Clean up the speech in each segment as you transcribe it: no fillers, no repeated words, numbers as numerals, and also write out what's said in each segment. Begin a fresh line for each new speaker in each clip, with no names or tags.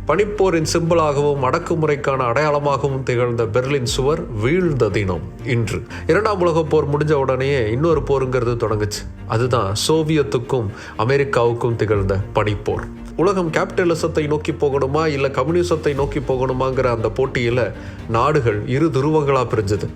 பனிப்போரின் சிம்பிளாகவும் அடக்குமுறைக்கான அடையாளமாகவும் திகழ்ந்த பெர்லின் சுவர் வீழ்ந்த தினம் இன்று. 2ஆம் உலகப் போர் முடிஞ்ச உடனேயே இன்னொரு போருங்கிறது தொடங்குச்சு. அதுதான் சோவியத்துக்கும் அமெரிக்காவுக்கும் திகழ்ந்த பனிப்போர். உலகம் கேபிட்டலிசத்தை நோக்கி போகணுமா இல்லை கம்யூனிசத்தை நோக்கி போகணுமாங்கிற அந்த போட்டியில் நாடுகள் இரு துருவங்களாக பிரிஞ்சது.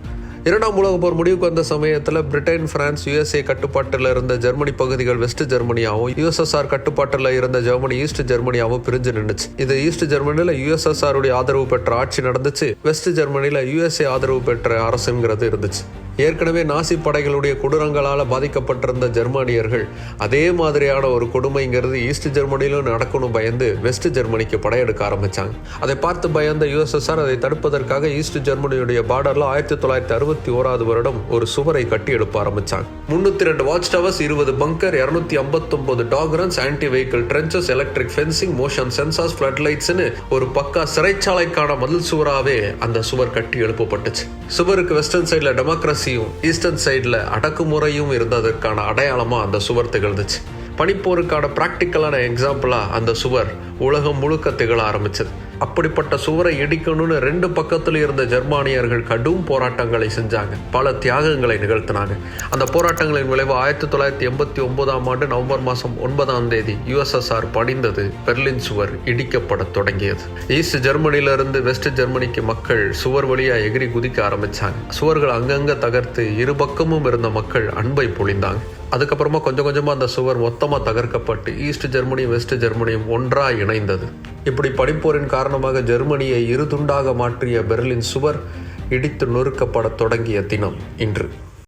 2ஆம் உலகப் போர் முடிவுக்கு வந்த சமயத்தில் பிரிட்டன், பிரான்ஸ், USA கட்டுப்பாட்டில் இருந்த ஜெர்மனி பகுதிகள் வெஸ்ட் ஜெர்மனியாகவும், USSR கட்டுப்பாட்டில் இருந்த ஜெர்மனி ஈஸ்ட் ஜெர்மனியாகவும் பிரிஞ்சு நின்றுச்சு. இது ஈஸ்ட் ஜெர்மனியில் USSR ஆதரவு பெற்ற ஆட்சி நடந்துச்சு. வெஸ்ட் ஜெர்மனியில் USA ஆதரவு பெற்ற அரசுங்கிறது இருந்துச்சு. ஏற்கனவே நாசி படைகளுடைய கொடூரங்களால் பாதிக்கப்பட்டிருந்த ஜெர்மானியர்கள் அதே மாதிரியான ஒரு கொடுமைங்கிறது ஈஸ்ட் ஜெர்மனியிலும் நடக்கணும் பயந்து வெஸ்ட் ஜெர்மனிக்கு படையெடுக்க ஆரம்பிச்சாங்க. அதை பார்த்து பயந்த USSR அதை தடுப்பதற்காக ஈஸ்ட் ஜெர்மனியுடைய பார்டர்ல 1961 வருடம் ஒரு சுவரை கட்டி எழுப்ப ஆரம்பிச்சாங்க. 302 watch towers, 20 bunker, 259 dog runs, anti vehicle trenches, electric fencing, motion sensors, flood லைட்ஸ்னு ஒரு பக்கா சிறைச்சாலைக்கான மதில் சுவராகவே அந்த சுவர் கட்டி எழுப்பப்பட்டுச்சு. சுவருக்கு வெஸ்டர்ன் சைட்ல டெமோக்ரஸி, ஈஸ்டர்ன் சைடில் அடக்குமுறையும் இருந்ததற்கான அடையாளமாக அந்த சுவர் திகழ்ந்துச்சு. பனிப்போருக்கான பிராக்டிக்கலான எக்ஸாம்பிளாக அந்த சுவர் உலகம் முழுக்க திகழ ஆரம்பிச்சது. அப்படிப்பட்ட சுவரை இடிக்கணும்னு 2 பக்கத்தில் இருந்த ஜெர்மானியர்கள் கடும் போராட்டங்களை செஞ்சாங்க, பல தியாகங்களை நிகழ்த்தினாங்க. அந்த போராட்டங்களின் விளைவு 1989ஆம் ஆண்டு நவம்பர் மாதம் 9ஆம் தேதி USSR படிந்தது. பெர்லின் சுவர் இடிக்கப்பட தொடங்கியது. ஈஸ்ட் ஜெர்மனியிலிருந்து வெஸ்ட் ஜெர்மனிக்கு மக்கள் சுவர் வழியாக எகிரி குதிக்க ஆரம்பிச்சாங்க. சுவர்கள் அங்கங்க தகர்த்து இரு பக்கமும் இருந்த மக்கள் அன்பை பொழிந்தாங்க. அதுக்கப்புறமா கொஞ்சம் கொஞ்சமாக அந்த சுவர் மொத்தமாக தகர்க்கப்பட்டு ஈஸ்ட் ஜெர்மனியும் வெஸ்ட் ஜெர்மனியும் ஒன்றாக இணைந்தது. இப்படி பனிப்போரின் காரணமாக ஜெர்மனியை இரு துண்டாக மாற்றிய பெர்லின் சுவர் இடித்து நொறுக்கப்பட தொடங்கிய தினம் இன்று.